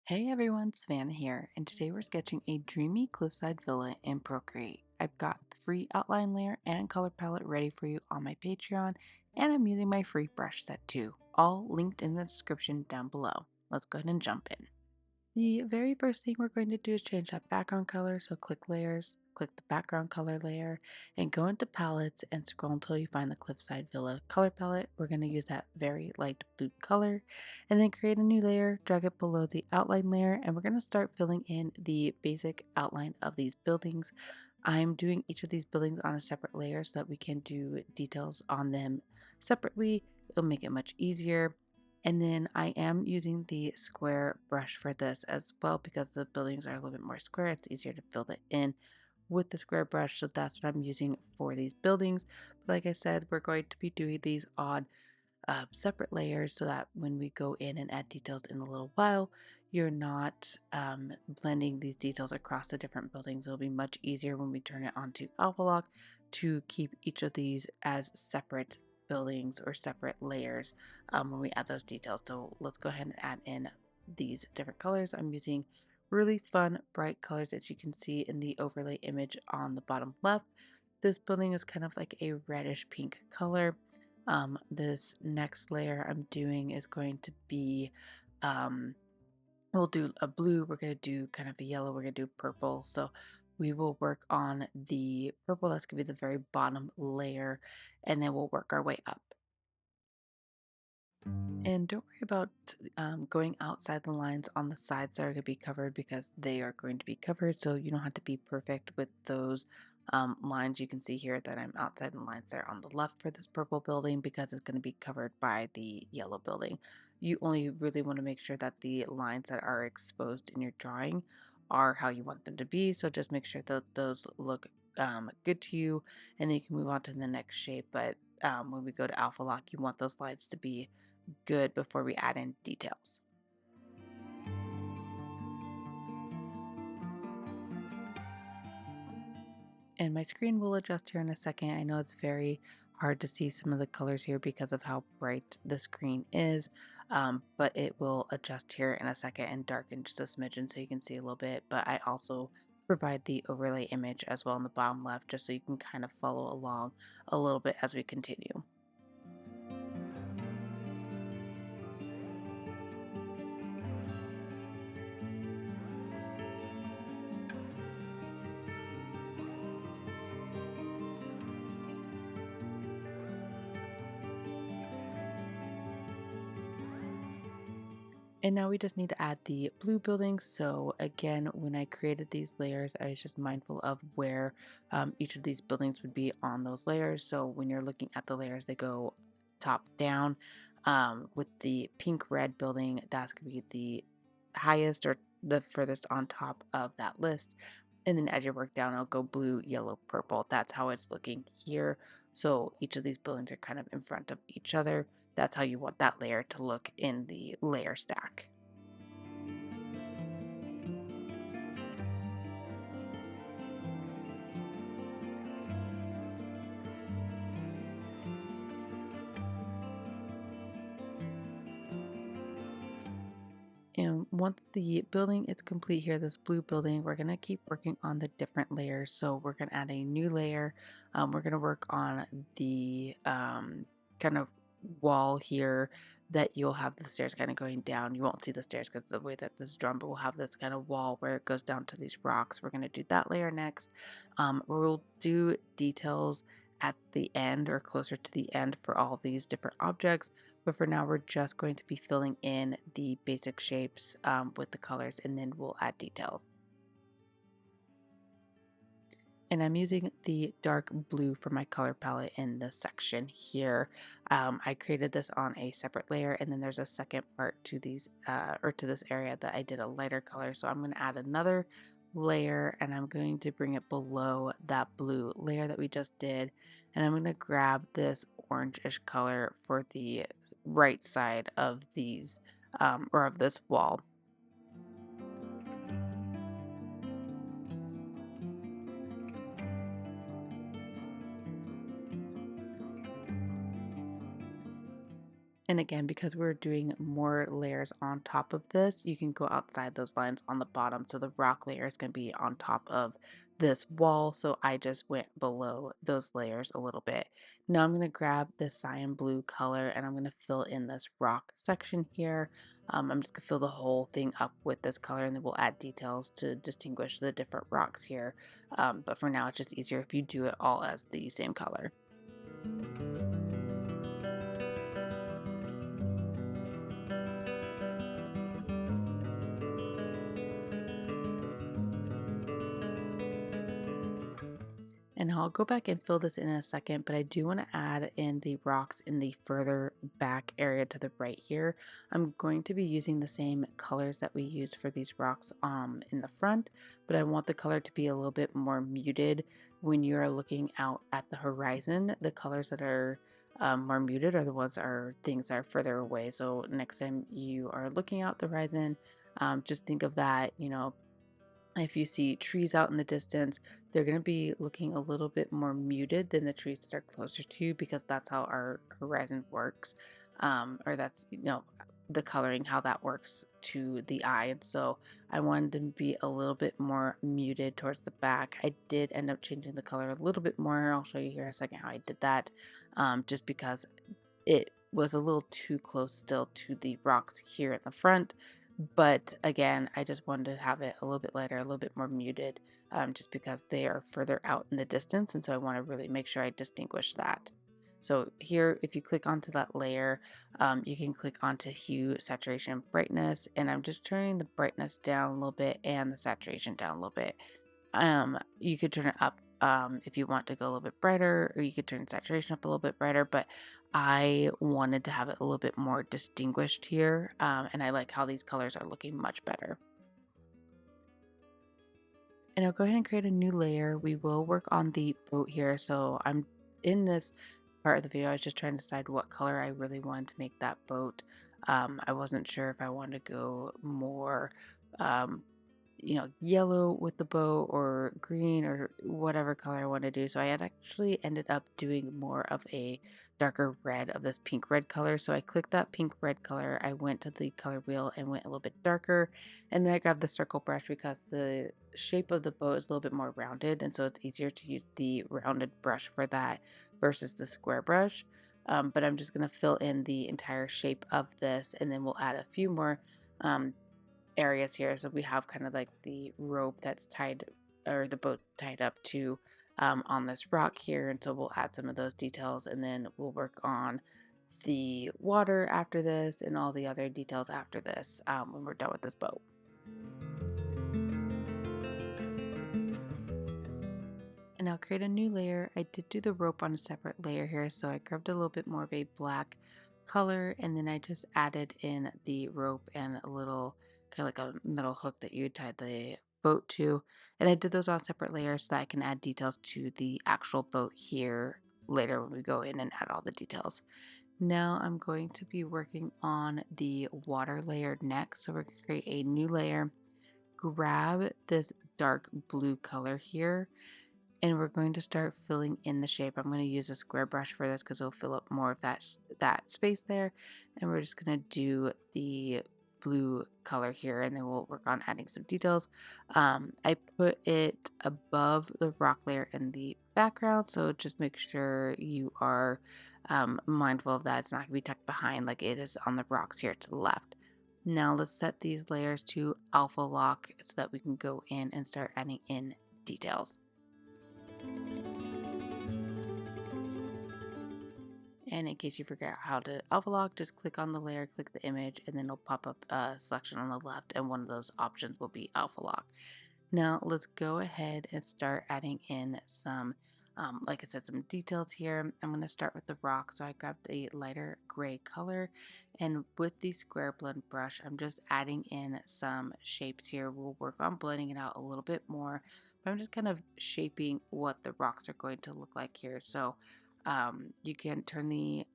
Hey everyone, Savannah here, and today we're sketching a dreamy cliffside villa in Procreate. I've got the free outline layer and color palette ready for you on my Patreon, and I'm using my free brush set too, all linked in the description down below. Let's go ahead and jump in. The very first thing we're going to do is change that background color, so click layers, click the background color layer, and go into palettes and scroll until you find the Cliffside Villa color palette. We're going to use that very light blue color, and then create a new layer, drag it below the outline layer, and we're going to start filling in the basic outline of these buildings. I'm doing each of these buildings on a separate layer so that we can do details on them separately. It'll make it much easier. And then I am using the square brush for this as well because the buildings are a little bit more square. It's easier to fill that in with the square brush. So that's what I'm using for these buildings. But like I said, we're going to be doing these on separate layers so that when we go in and add details in a little while, you're not blending these details across the different buildings. It'll be much easier when we turn it onto Alpha Lock to keep each of these as separate buildings or separate layers when we add those details. So let's go ahead and add in these different colors. I'm using really fun bright colors that you can see in the overlay image on the bottom left. This building is kind of like a reddish pink color. This next layer I'm doing is going to be, we'll do a blue, we're going to do kind of a yellow, we're going to do purple. So we will work on the purple, that's going to be the very bottom layer, and then we'll work our way up. And don't worry about going outside the lines on the sides that are going to be covered because they are going to be covered. So you don't have to be perfect with those lines. You can see here that I'm outside the lines there on the left for this purple building because it's going to be covered by the yellow building. You only really want to make sure that the lines that are exposed in your drawing are how you want them to be. So just make sure that those look good to you, and then you can move on to the next shape. But when we go to Alpha Lock, you want those lines to be good before we add in details. And my screen will adjust here in a second. I know it's very hard to see some of the colors here because of how bright the screen is, but it will adjust here in a second and darken just a smidgen so you can see a little bit. But I also provide the overlay image as well in the bottom left just so you can kind of follow along a little bit as we continue. And now we just need to add the blue building. So again, when I created these layers, I was just mindful of where each of these buildings would be on those layers. So when you're looking at the layers, they go top down. With the pink red building, that's going to be the highest or the furthest on top of that list. And then as you work down, it'll go blue, yellow, purple. That's how it's looking here. So each of these buildings are kind of in front of each other. That's how you want that layer to look in the layer stack. And once the building is complete here, this blue building, we're going to keep working on the different layers. So we're going to add a new layer. We're going to work on the kind of wall here that you'll have the stairs kind of going down. You won't see the stairs because the way that this is drawn, but we'll have this kind of wall where it goes down to these rocks. We're going to do that layer next. We'll do details at the end or closer to the end for all these different objects. But for now, we're just going to be filling in the basic shapes with the colors, and then we'll add details. And I'm using the dark blue for my color palette in this section here. I created this on a separate layer, and then there's a second part to these or to this area that I did a lighter color. So I'm going to add another layer, and I'm going to bring it below that blue layer that we just did. And I'm going to grab this orangish color for the right side of these or of this wall. And again, because we're doing more layers on top of this, you can go outside those lines on the bottom. So the rock layer is going to be on top of this wall. So I just went below those layers a little bit. Now I'm going to grab this cyan blue color and I'm going to fill in this rock section here. I'm just going to fill the whole thing up with this color, and then we'll add details to distinguish the different rocks here. But for now, it's just easier if you do it all as the same color. And I'll go back and fill this in a second, but I do want to add in the rocks in the further back area to the right here. I'm going to be using the same colors that we use for these rocks in the front, but I want the color to be a little bit more muted when you're looking out at the horizon. The colors that are more muted are the ones that are things that are further away. So next time you are looking out the horizon, just think of that, if you see trees out in the distance, they're going to be looking a little bit more muted than the trees that are closer to you, because that's how our horizon works. Or that's, the coloring, how that works to the eye. And so I wanted them to be a little bit more muted towards the back. I did end up changing the color a little bit more. I'll show you here in a second how I did that, just because it was a little too close still to the rocks here in the front. But again, I just wanted to have it a little bit lighter, a little bit more muted, just because they are further out in the distance. And so I want to really make sure I distinguish that. So here, if you click onto that layer, you can click onto hue, saturation, brightness, and I'm just turning the brightness down a little bit and the saturation down a little bit. You could turn it up if you want to go a little bit brighter, or you could turn saturation up a little bit brighter, but I wanted to have it a little bit more distinguished here, and I like how these colors are looking much better. And I'll go ahead and create a new layer. We will work on the boat here. So I'm in this part of the video, I was just trying to decide what color I really wanted to make that boat. I wasn't sure if I wanted to go more um, yellow with the bow or green or whatever color I want to do. So I had actually ended up doing more of a darker red, of this pink red color. So I clicked that pink red color. I went to the color wheel and went a little bit darker. And then I grabbed the circle brush because the shape of the bow is a little bit more rounded. And so it's easier to use the rounded brush for that versus the square brush. But I'm just going to fill in the entire shape of this, and then we'll add a few more um, areas here. So we have kind of like the rope that's tied, or the boat tied up to on this rock here. And so we'll add some of those details, and then we'll work on the water after this and all the other details after this when we're done with this boat. And I'll create a new layer. I did do the rope on a separate layer here, so I grabbed a little bit more of a black color, and then I just added in the rope and a little kind of like a metal hook that you tied the boat to. And I did those on separate layers so that I can add details to the actual boat here later when we go in and add all the details. Now I'm going to be working on the water layer next. So we're going to create a new layer, grab this dark blue color here, and we're going to start filling in the shape. I'm going to use a square brush for this because it'll fill up more of that space there. And we're just going to do the blue color here, and then we'll work on adding some details. I put it above the rock layer in the background, so just make sure you are mindful of that. It's not going to be tucked behind like it is on the rocks here to the left. Now let's set these layers to alpha lock so that we can go in and start adding in details. And in case you forget how to alpha lock, just click on the layer, click the image, and then it'll pop up a selection on the left, and one of those options will be alpha lock. Now let's go ahead and start adding in some, like I said, some details here. I'm going to start with the rock. So I grabbed a lighter gray color, and with the square blend brush, I'm just adding in some shapes here. We'll work on blending it out a little bit more, but I'm just kind of shaping what the rocks are going to look like here. So you can turn the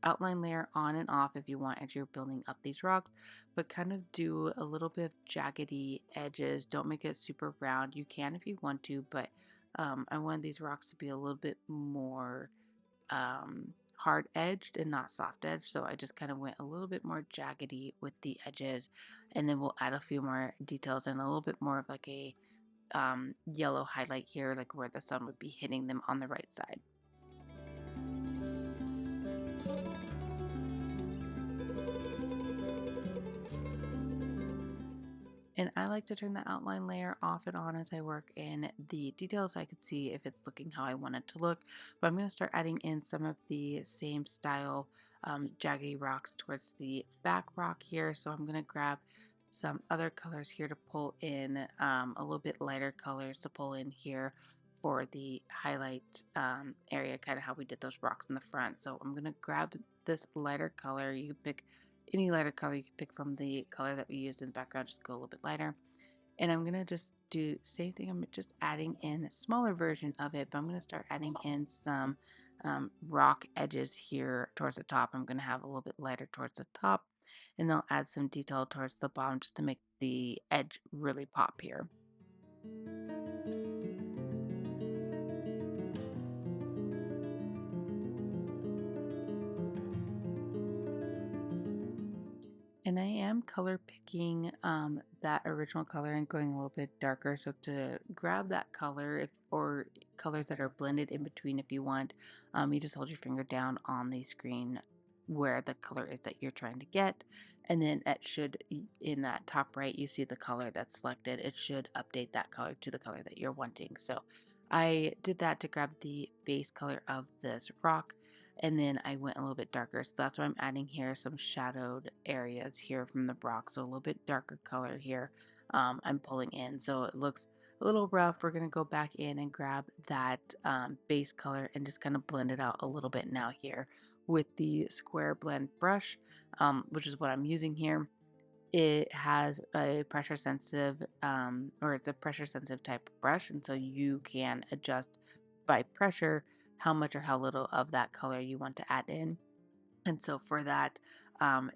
outline layer on and off if you want as you're building up these rocks, but kind of do a little bit of jaggedy edges. Don't make it super round. You can if you want to, but I want these rocks to be a little bit more hard edged and not soft edged. So I just kind of went a little bit more jaggedy with the edges, and then we'll add a few more details and a little bit more of like a yellow highlight here, like where the sun would be hitting them on the right side. And I like to turn the outline layer off and on as I work in the details so I can see if it's looking how I want it to look. But I'm going to start adding in some of the same style jaggedy rocks towards the back rock here. So I'm going to grab some other colors here to pull in, a little bit lighter colors to pull in here for the highlight area, kind of how we did those rocks in the front. So I'm going to grab this lighter color. You can pick any lighter color you can pick from the color that we used in the background, just go a little bit lighter. And I'm gonna just do same thing. I'm just adding in a smaller version of it, but I'm gonna start adding in some rock edges here towards the top. I'm gonna have a little bit lighter towards the top, and they'll add some detail towards the bottom just to make the edge really pop here. And I am color picking that original color and going a little bit darker. So to grab that color, if or colors that are blended in between, if you want, you just hold your finger down on the screen where the color is that you're trying to get, and then it should in that top right you see the color that's selected. It should update that color to the color that you're wanting. So I did that to grab the base color of this rock, and then I went a little bit darker. So that's why I'm adding here some shadowed areas here from the rock. So a little bit darker color here I'm pulling in. So it looks a little rough. We're going to go back in and grab that base color and just kind of blend it out a little bit now here with the square blend brush, which is what I'm using here. It has a pressure sensitive, or it's a pressure sensitive type of brush, and so you can adjust by pressure how much or how little of that color you want to add in. And so for that,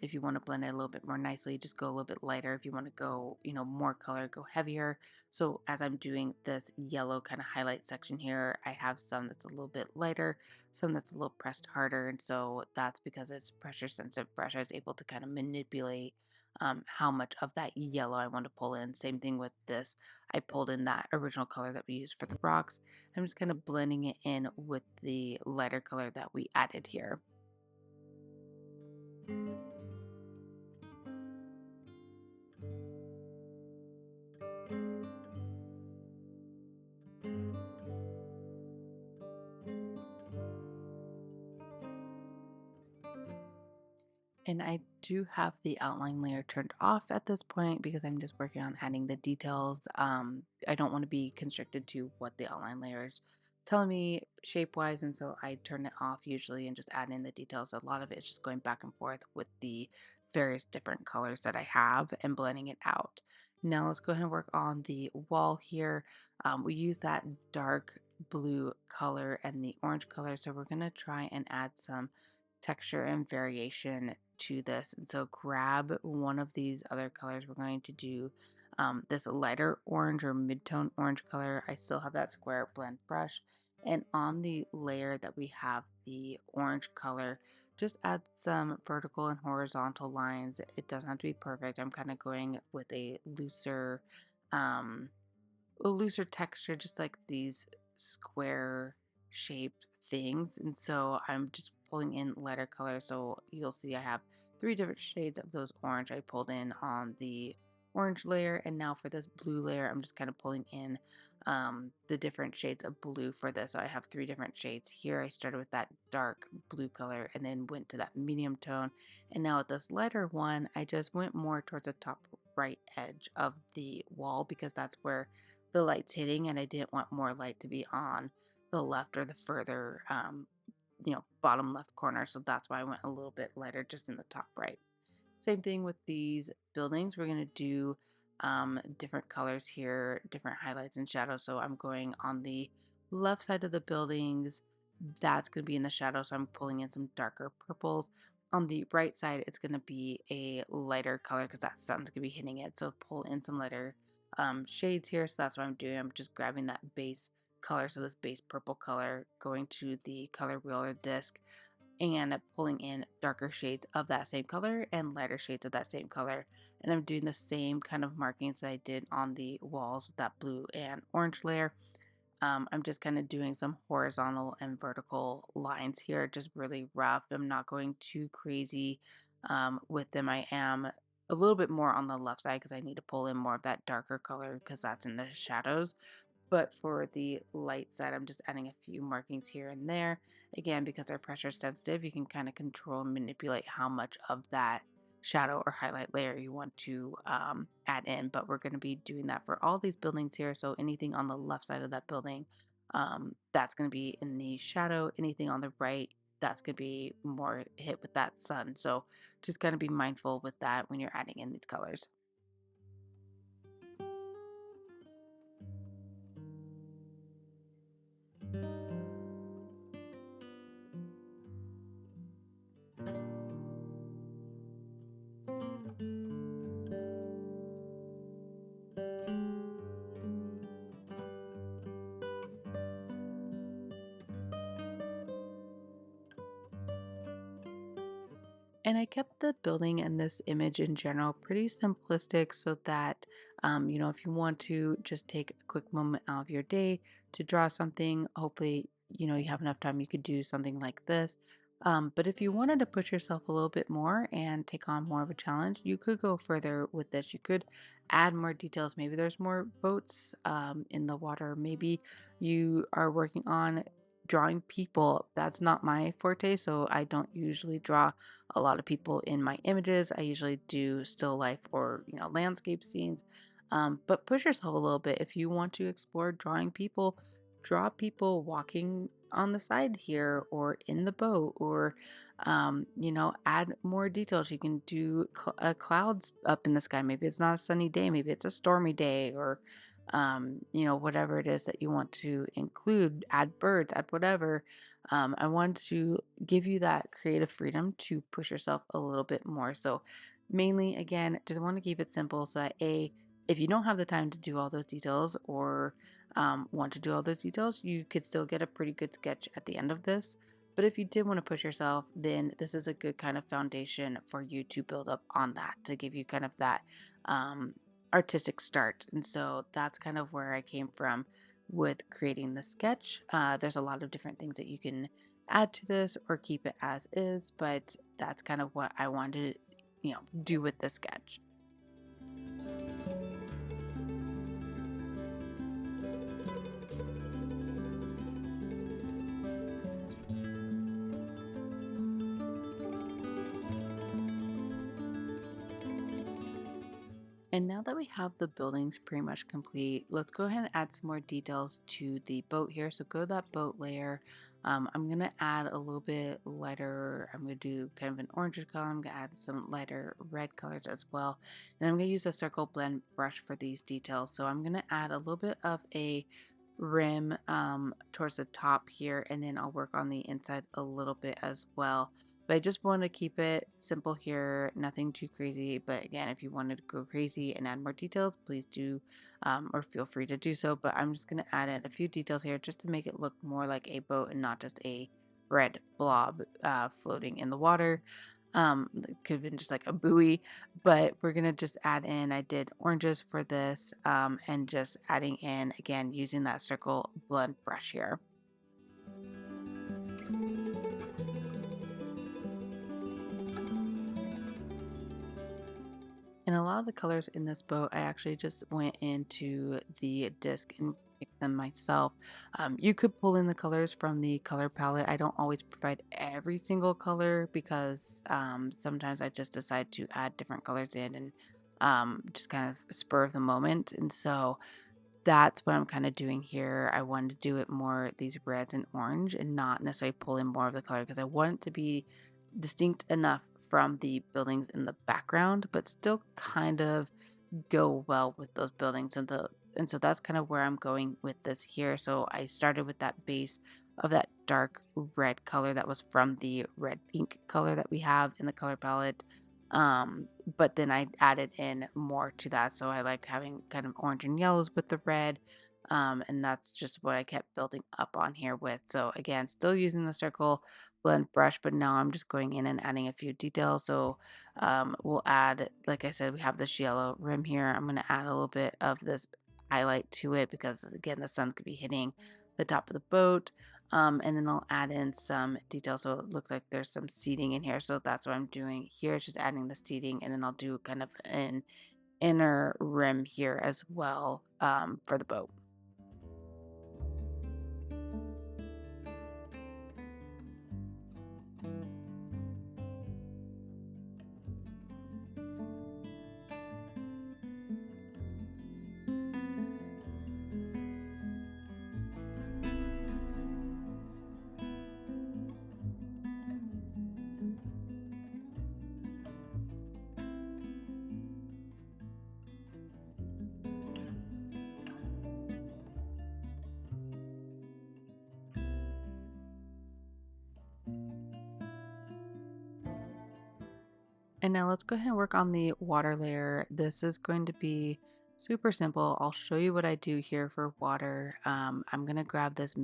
if you want to blend it a little bit more nicely, just go a little bit lighter. If you want to go, more color, go heavier. So as I'm doing this yellow kind of highlight section here, I have some that's a little bit lighter, some that's a little pressed harder. And so that's because it's pressure sensitive brush. I was able to kind of manipulate how much of that yellow I want to pull in. Same thing with this. I pulled in that original color that we used for the rocks. I'm just kind of blending it in with the lighter color that we added here. And I do have the outline layer turned off at this point because I'm just working on adding the details. I don't want to be constricted to what the outline layer is telling me shape wise, and so I turn it off usually and just add in the details. A lot of it is just going back and forth with the various different colors that I have and blending it out. Now let's go ahead and work on the wall here. We use that dark blue color and the orange color, so we're going to try and add some texture and variation to this. And so grab one of these other colors. We're going to do this lighter orange or mid-tone orange color. I still have that square blend brush. And on the layer that we have the orange color, just add some vertical and horizontal lines. It doesn't have to be perfect. I'm kind of going with um, a looser texture, just like these square shaped things. And so I'm just pulling in lighter color. So you'll see I have three different shades of those orange I pulled in on the orange layer. And now for this blue layer, I'm just kind of pulling in the different shades of blue for this. So I have three different shades here. I started with that dark blue color and then went to that medium tone. And now with this lighter one, I just went more towards the top right edge of the wall because that's where the light's hitting, and I didn't want more light to be on the left or the further, bottom left corner. So that's why I went a little bit lighter just in the top right. Same thing with these buildings. We're going to do different colors here, different highlights and shadows. So I'm going on the left side of the buildings. That's going to be in the shadow. So I'm pulling in some darker purples. On the right side, it's going to be a lighter color because that sun's going to be hitting it. So pull in some lighter shades here. So that's what I'm doing. I'm just grabbing that base color. So this base purple color, going to the color wheel or disc, and pulling in darker shades of that same color and lighter shades of that same color. And I'm doing the same kind of markings that I did on the walls with that blue and orange layer. I'm just kind of doing some horizontal and vertical lines here, just really rough. I'm not going too crazy with them. I am a little bit more on the left side because I need to pull in more of that darker color because that's in the shadows. But for the light side, I'm just adding a few markings here and there. Again, because they're pressure sensitive, you can kind of control and manipulate how much of that shadow or highlight layer you want to add in. But we're going to be doing that for all these buildings here. So anything on the left side of that building, that's going to be in the shadow. Anything on the right, that's going to be more hit with that sun. So just kind of be mindful with that when you're adding in these colors. And I kept the building and this image in general pretty simplistic so that, if you want to just take a quick moment out of your day to draw something, hopefully, you have enough time you could do something like this. But if you wanted to push yourself a little bit more and take on more of a challenge, you could go further with this. You could add more details. Maybe there's more boats in the water. Maybe you are working on drawing people. That's not my forte, so I don't usually draw a lot of people in my images. I usually do still life or, landscape scenes. But push yourself a little bit. If you want to explore drawing people, draw people walking on the side here or in the boat or, add more details. You can do clouds up in the sky. Maybe it's not a sunny day. Maybe it's a stormy day or, whatever it is that you want to include, add birds, add whatever. I want to give you that creative freedom to push yourself a little bit more. So, mainly, again, just want to keep it simple so that if you don't have the time to do all those details or want to do all those details, you could still get a pretty good sketch at the end of this. But if you did want to push yourself, then this is a good kind of foundation for you to build up on that to give you kind of that um, artistic start. And so that's kind of where I came from with creating the sketch. There's a lot of different things that you can add to this or keep it as is, but that's kind of what I wanted to, do with the sketch. And now that we have the buildings pretty much complete, let's go ahead and add some more details to the boat here. So go to that boat layer. I'm going to add a little bit lighter. I'm going to do kind of an orange color. I'm going to add some lighter red colors as well. And I'm going to use a circle blend brush for these details. So I'm going to add a little bit of a rim towards the top here. And then I'll work on the inside a little bit as well. But I just want to keep it simple here, nothing too crazy. But again, if you wanted to go crazy and add more details, please do, or feel free to do so. But I'm just going to add in a few details here just to make it look more like a boat and not just a red blob floating in the water. It could have been just like a buoy, but we're going to just add in, I did oranges for this, and just adding in, again, using that circle blend brush here. And a lot of the colors in this boat, I actually just went into the disc and picked them myself. You could pull in the colors from the color palette. I don't always provide every single color because sometimes I just decide to add different colors in and just kind of spur of the moment. And so that's what I'm kind of doing here. I wanted to do it more these reds and orange and not necessarily pull in more of the color because I want it to be distinct enough from the buildings in the background, but still kind of go well with those buildings and so that's kind of where I'm going with this here. So I started with that base of that dark red color that was from the red pink color that we have in the color palette. But then I added in more to that. So I like having kind of orange and yellows with the red. And that's just what I kept building up on here with. So again, still using the circle blend brush, but now I'm just going in and adding a few details. So we'll add, like I said, we have this yellow rim here. I'm going to add a little bit of this highlight to it because again, the sun's going to be hitting the top of the boat. And then I'll add in some details. So it looks like there's some seating in here. So that's what I'm doing here, just adding the seating. And then I'll do kind of an inner rim here as well for the boat. And now let's go ahead and work on the water layer. This is going to be super simple. I'll show you what I do here for water. I'm going to grab this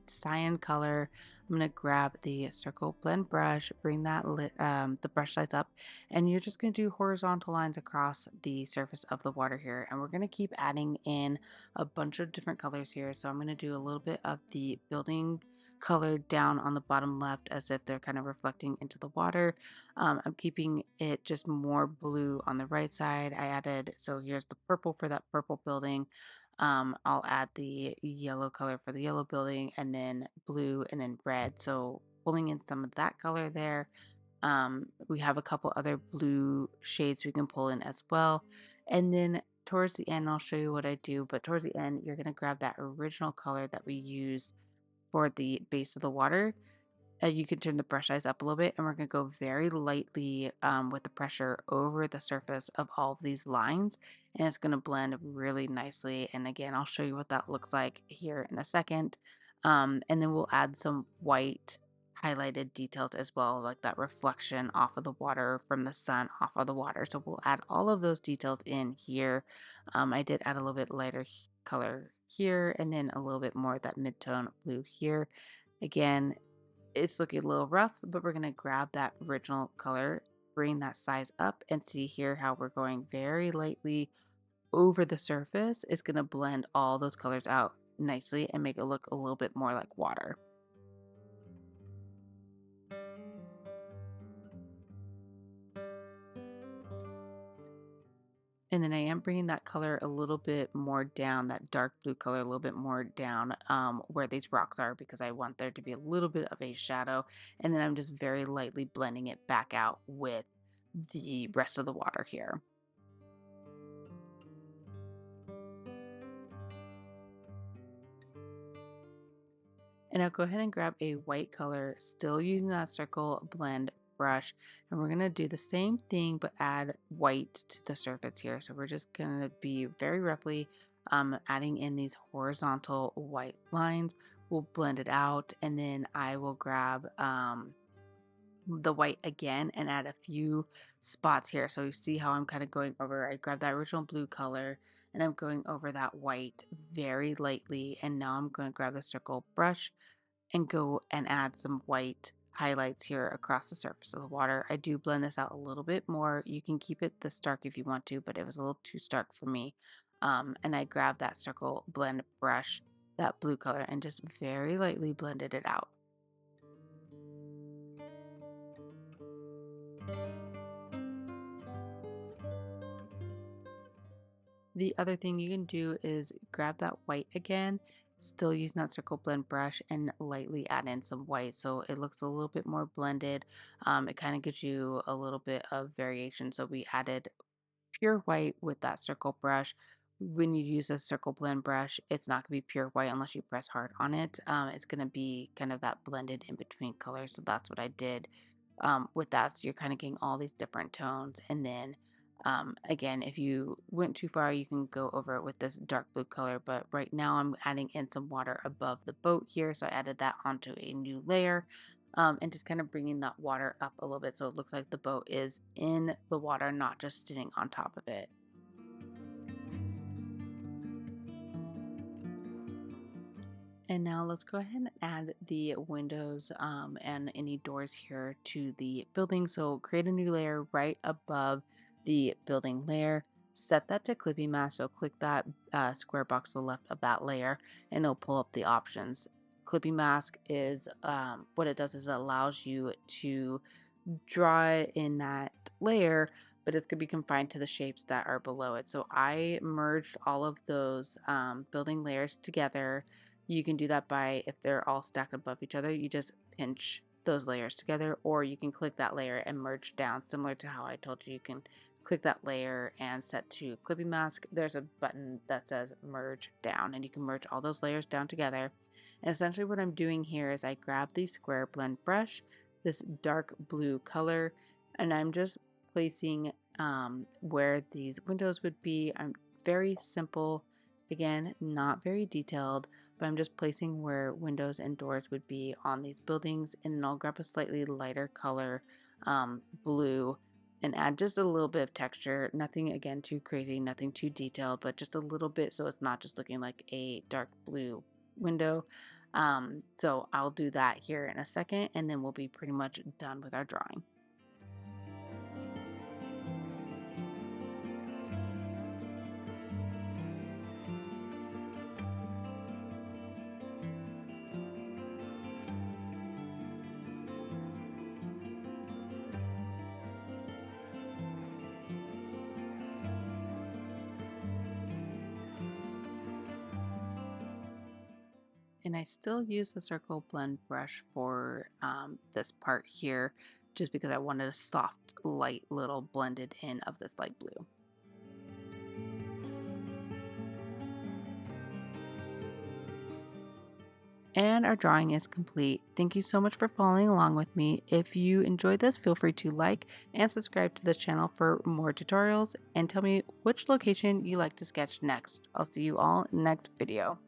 cyan color. I'm going to grab the circle blend brush, bring the brush size up, and you're just going to do horizontal lines across the surface of the water here. And we're going to keep adding in a bunch of different colors here. So I'm going to do a little bit of the building color down on the bottom left as if they're kind of reflecting into the water. I'm keeping it just more blue on the right side. I added, so here's the purple for that purple building. I'll add the yellow color for the yellow building and then blue and then red. So pulling in some of that color there. We have a couple other blue shades we can pull in as well. And then towards the end, I'll show you what I do. But towards the end, you're going to grab that original color that we used for the base of the water. You can turn the brush size up a little bit, and we're going to go very lightly with the pressure over the surface of all of these lines, and it's going to blend really nicely. And again, I'll show you what that looks like here in a second. And then we'll add some white highlighted details as well, like that reflection off of the water from the sun off of the water. So we'll add all of those details in here. I did add a little bit lighter color here, and then a little bit more of that mid-tone blue here. Again, it's looking a little rough, but we're going to grab that original color, bring that size up, and see here how we're going very lightly over the surface. It's going to blend all those colors out nicely and make it look a little bit more like water. And then I am bringing that color a little bit more down, that dark blue color a little bit more down where these rocks are because I want there to be a little bit of a shadow. And then I'm just very lightly blending it back out with the rest of the water here. And I'll go ahead and grab a white color, still using that circle blend brush. And we're going to do the same thing, but add white to the surface here. So we're just going to be very roughly adding in these horizontal white lines. We'll blend it out. And then I will grab the white again and add a few spots here. So you see how I'm kind of going over, I grabbed that original blue color and I'm going over that white very lightly. And now I'm going to grab the circle brush and go and add some white highlights here across the surface of the water. I do blend this out a little bit more. You can keep it this dark if you want to, but it was a little too stark for me. And I grabbed that circle blend brush, that blue color, and just very lightly blended it out. The other thing you can do is grab that white again, still using that circle blend brush and lightly add in some white so it looks a little bit more blended. It kind of gives you a little bit of variation. So we added pure white with that circle brush. When you use a circle blend brush, it's not going to be pure white unless you press hard on it. It's going to be kind of that blended in between colors. So that's what I did with that. So you're kind of getting all these different tones. And then again, if you went too far, you can go over it with this dark blue color. But right now I'm adding in some water above the boat here. So I added that onto a new layer. And just kind of bringing that water up a little bit so it looks like the boat is in the water, not just sitting on top of it. And now let's go ahead and add the windows and any doors here to the building. So create a new layer right above the building layer. Set that to Clippy Mask. So click that square box to the left of that layer and it'll pull up the options. Clippy Mask is what it does is it allows you to draw in that layer, but it's going to be confined to the shapes that are below it. So I merged all of those building layers together. You can do that by, if they're all stacked above each other, you just pinch those layers together, or you can click that layer and merge down, similar to how I told you. You can click that layer and set to Clippy Mask. There's a button that says merge down, and you can merge all those layers down together. And essentially what I'm doing here is I grab the square blend brush, this dark blue color, and I'm just placing where these windows would be. I'm very simple, again, not very detailed, but I'm just placing where windows and doors would be on these buildings. And then I'll grab a slightly lighter color, blue, and add just a little bit of texture. Nothing, again, too crazy, nothing too detailed, but just a little bit so it's not just looking like a dark blue window. So I'll do that here in a second, and then we'll be pretty much done with our drawing. And I still use the circle blend brush for this part here, just because I wanted a soft, light little blended in of this light blue. And our drawing is complete. Thank you so much for following along with me. If you enjoyed this, feel free to like and subscribe to this channel for more tutorials, and tell me which location you like to sketch next. I'll see you all in the next video.